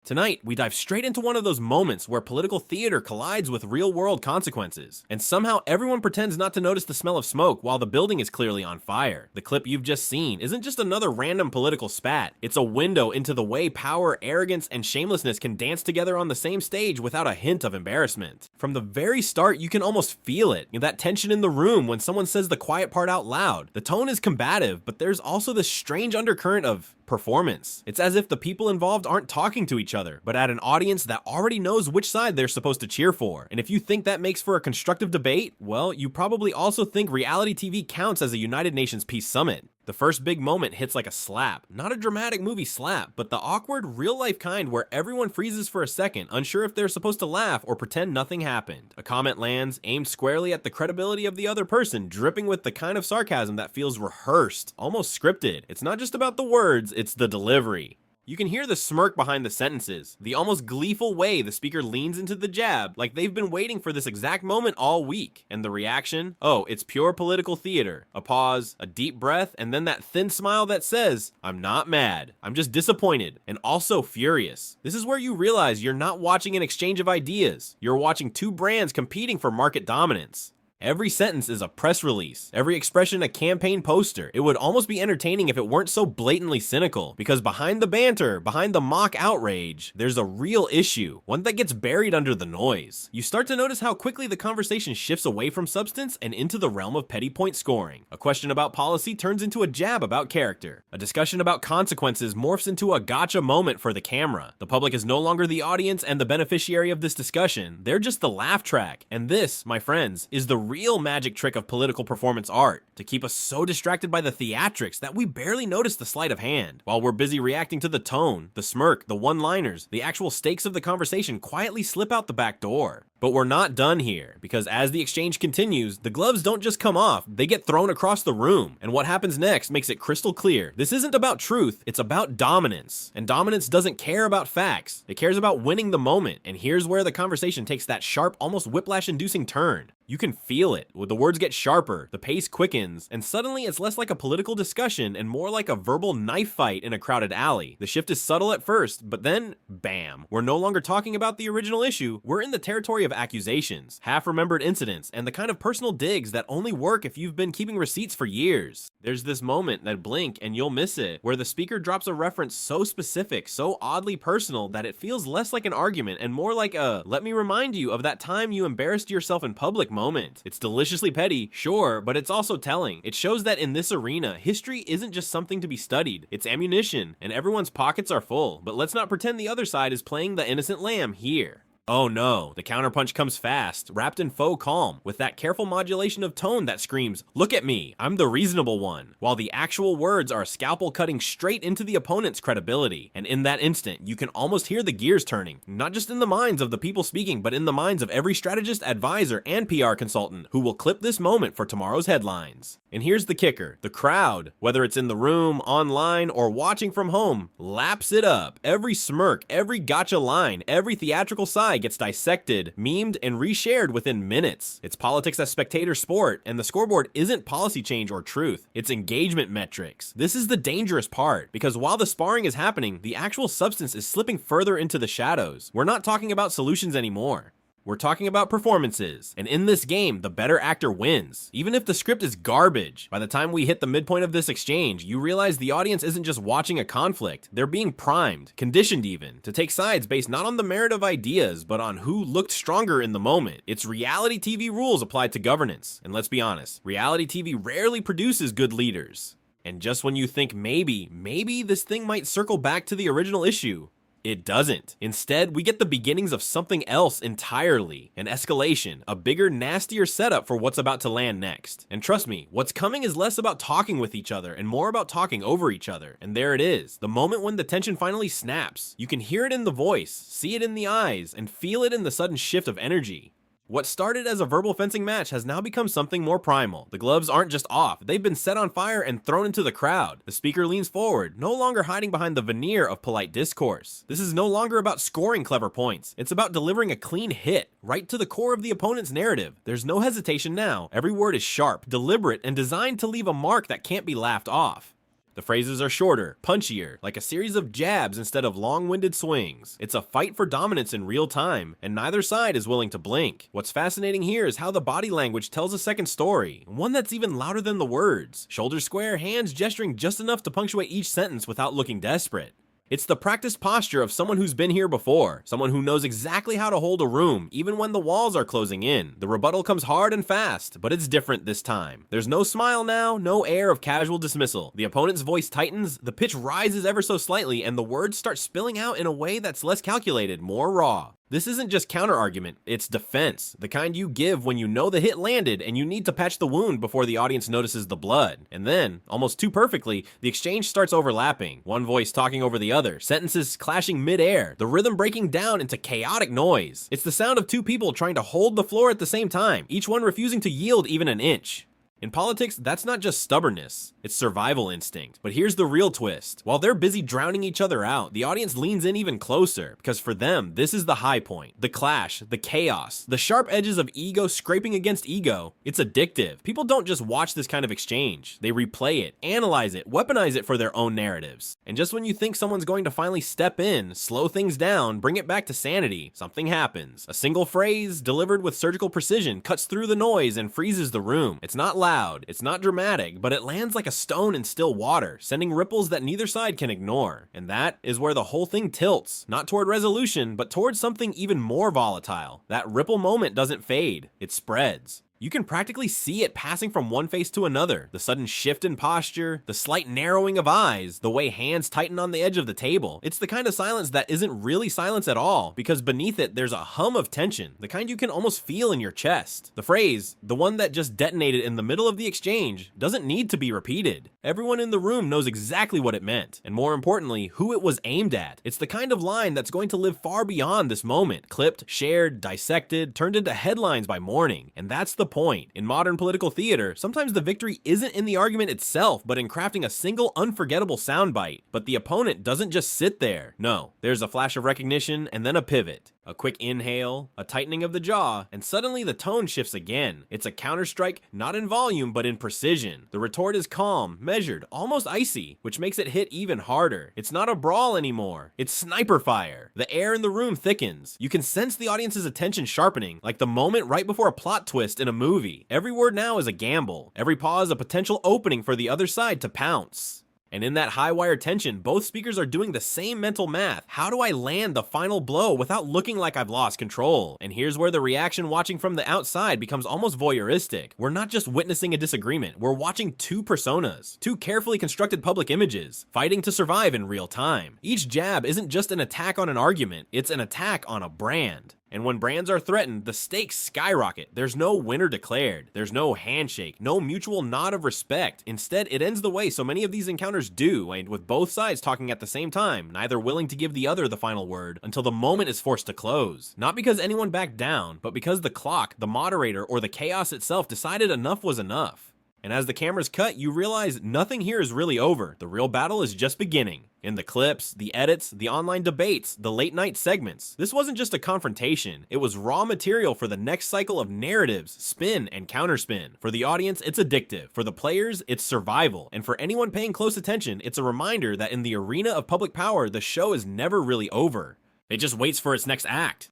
Tonight, we dive straight into one of those moments where political theater collides with real-world consequences, and somehow everyone pretends not to notice the smell of smoke while the building is clearly on fire. The clip you've just seen isn't just another random political spat, it's a window into the way power, arrogance, and shamelessness can dance together on the same stage without a hint of embarrassment. From the very start, you can almost feel it, that tension in the room when someone says the quiet part out loud. The tone is combative, but there's also this strange undercurrent of performance. It's as if the people involved aren't talking to each other, but at an audience that already knows which side they're supposed to cheer for. And if you think that makes for a constructive debate, well, you probably also think reality TV counts as a United Nations Peace Summit. The first big moment hits like a slap. Not a dramatic movie slap, but the awkward, real-life kind where everyone freezes for a second, unsure if they're supposed to laugh or pretend nothing happened. A comment lands, aimed squarely at the credibility of the other person, dripping with the kind of sarcasm that feels rehearsed, almost scripted. It's not just about the words, it's the delivery. You can hear the smirk behind the sentences, the almost gleeful way the speaker leans into the jab, like they've been waiting for this exact moment all week. And the reaction? Oh, it's pure political theater. A pause, a deep breath, and then that thin smile that says, I'm not mad, I'm just disappointed, and also furious. This is where you realize you're not watching an exchange of ideas. You're watching two brands competing for market dominance. Every sentence is a press release, every expression a campaign poster. It would almost be entertaining if it weren't so blatantly cynical, because behind the banter, behind the mock outrage, there's a real issue, one that gets buried under the noise. You start to notice how quickly the conversation shifts away from substance and into the realm of petty point scoring. A question about policy turns into a jab about character. A discussion about consequences morphs into a gotcha moment for the camera. The public is no longer the audience and the beneficiary of this discussion, they're just the laugh track. And this, my friends, is the real magic trick of political performance art, to keep us so distracted by the theatrics that we barely notice the sleight of hand. While we're busy reacting to the tone, the smirk, the one-liners, the actual stakes of the conversation quietly slip out the back door. But we're not done here, because as the exchange continues, the gloves don't just come off, they get thrown across the room. And what happens next makes it crystal clear. This isn't about truth, it's about dominance. And dominance doesn't care about facts, it cares about winning the moment. And here's where the conversation takes that sharp, almost whiplash-inducing turn. You can feel it. The words get sharper, the pace quickens, and suddenly it's less like a political discussion and more like a verbal knife fight in a crowded alley. The shift is subtle at first, but then, bam. We're no longer talking about the original issue, we're in the territory of accusations, half-remembered incidents, and the kind of personal digs that only work if you've been keeping receipts for years. There's this moment that blink and you'll miss it, where the speaker drops a reference so specific, so oddly personal, that it feels less like an argument and more like a, let me remind you of that time you embarrassed yourself in public moment. It's deliciously petty, sure, but it's also telling. It shows that in this arena, history isn't just something to be studied, it's ammunition, and everyone's pockets are full. But let's not pretend the other side is playing the innocent lamb here. Oh no, the counterpunch comes fast, wrapped in faux calm, with that careful modulation of tone that screams, look at me, I'm the reasonable one, while the actual words are a scalpel cutting straight into the opponent's credibility. And in that instant, you can almost hear the gears turning, not just in the minds of the people speaking, but in the minds of every strategist, advisor, and PR consultant who will clip this moment for tomorrow's headlines. And here's the kicker, the crowd, whether it's in the room, online, or watching from home, laps it up. Every smirk, every gotcha line, every theatrical sigh gets dissected, memed, and reshared within minutes. It's politics as spectator sport, and the scoreboard isn't policy change or truth, it's engagement metrics. This is the dangerous part, because while the sparring is happening, the actual substance is slipping further into the shadows. We're not talking about solutions anymore. We're talking about performances, and in this game, the better actor wins. Even if the script is garbage, by the time we hit the midpoint of this exchange, you realize the audience isn't just watching a conflict, they're being primed, conditioned even, to take sides based not on the merit of ideas, but on who looked stronger in the moment. It's reality TV rules applied to governance, and let's be honest, reality TV rarely produces good leaders. And just when you think maybe this thing might circle back to the original issue, it doesn't. Instead, we get the beginnings of something else entirely. An escalation, a bigger, nastier setup for what's about to land next. And trust me, what's coming is less about talking with each other and more about talking over each other. And there it is, the moment when the tension finally snaps. You can hear it in the voice, see it in the eyes, and feel it in the sudden shift of energy. What started as a verbal fencing match has now become something more primal. The gloves aren't just off, they've been set on fire and thrown into the crowd. The speaker leans forward, no longer hiding behind the veneer of polite discourse. This is no longer about scoring clever points, it's about delivering a clean hit, right to the core of the opponent's narrative. There's no hesitation now, every word is sharp, deliberate, and designed to leave a mark that can't be laughed off. The phrases are shorter, punchier, like a series of jabs instead of long-winded swings. It's a fight for dominance in real time, and neither side is willing to blink. What's fascinating here is how the body language tells a second story, one that's even louder than the words. Shoulders square, hands gesturing just enough to punctuate each sentence without looking desperate. It's the practiced posture of someone who's been here before, someone who knows exactly how to hold a room, even when the walls are closing in. The rebuttal comes hard and fast, but it's different this time. There's no smile now, no air of casual dismissal. The opponent's voice tightens, the pitch rises ever so slightly, and the words start spilling out in a way that's less calculated, more raw. This isn't just counter-argument, it's defense, the kind you give when you know the hit landed and you need to patch the wound before the audience notices the blood. And then, almost too perfectly, the exchange starts overlapping, one voice talking over the other, sentences clashing mid-air, the rhythm breaking down into chaotic noise. It's the sound of two people trying to hold the floor at the same time, each one refusing to yield even an inch. In politics, that's not just stubbornness, it's survival instinct. But here's the real twist. While they're busy drowning each other out, the audience leans in even closer, because for them, this is the high point. The clash, the chaos, the sharp edges of ego scraping against ego. It's addictive. People don't just watch this kind of exchange. They replay it, analyze it, weaponize it for their own narratives. And just when you think someone's going to finally step in, slow things down, bring it back to sanity, something happens. A single phrase, delivered with surgical precision, cuts through the noise and freezes the room. It's not loud, it's not dramatic, but it lands like a stone in still water, sending ripples that neither side can ignore. And that is where the whole thing tilts, not toward resolution, but towards something even more volatile. That ripple moment doesn't fade, it spreads. You can practically see it passing from one face to another. The sudden shift in posture, the slight narrowing of eyes, the way hands tighten on the edge of the table. It's the kind of silence that isn't really silence at all, because beneath it there's a hum of tension, the kind you can almost feel in your chest. The phrase, the one that just detonated in the middle of the exchange, doesn't need to be repeated. Everyone in the room knows exactly what it meant, and more importantly, who it was aimed at. It's the kind of line that's going to live far beyond this moment, clipped, shared, dissected, turned into headlines by morning. And that's the point. In modern political theater, sometimes the victory isn't in the argument itself, but in crafting a single unforgettable soundbite. But the opponent doesn't just sit there. No, there's a flash of recognition and then a pivot. A quick inhale, a tightening of the jaw, and suddenly the tone shifts again. It's a counterstrike, not in volume, but in precision. The retort is calm, measured, almost icy, which makes it hit even harder. It's not a brawl anymore. It's sniper fire. The air in the room thickens. You can sense the audience's attention sharpening, like the moment right before a plot twist in a movie. Every word now is a gamble. Every pause a potential opening for the other side to pounce. And in that high wire tension, both speakers are doing the same mental math. How do I land the final blow without looking like I've lost control? And here's where the reaction watching from the outside becomes almost voyeuristic. We're not just witnessing a disagreement, we're watching two personas, two carefully constructed public images, fighting to survive in real time. Each jab isn't just an attack on an argument, it's an attack on a brand. And when brands are threatened, the stakes skyrocket. There's no winner declared. There's no handshake, no mutual nod of respect. Instead, it ends the way so many of these encounters do, and with both sides talking at the same time, neither willing to give the other the final word until the moment is forced to close. Not because anyone backed down, but because the clock, the moderator, or the chaos itself decided enough was enough. And as the cameras cut, you realize nothing here is really over. The real battle is just beginning. In the clips, the edits, the online debates, the late night segments, this wasn't just a confrontation. It was raw material for the next cycle of narratives, spin and counterspin. For the audience, it's addictive. For the players, it's survival. And for anyone paying close attention, it's a reminder that in the arena of public power, the show is never really over. It just waits for its next act.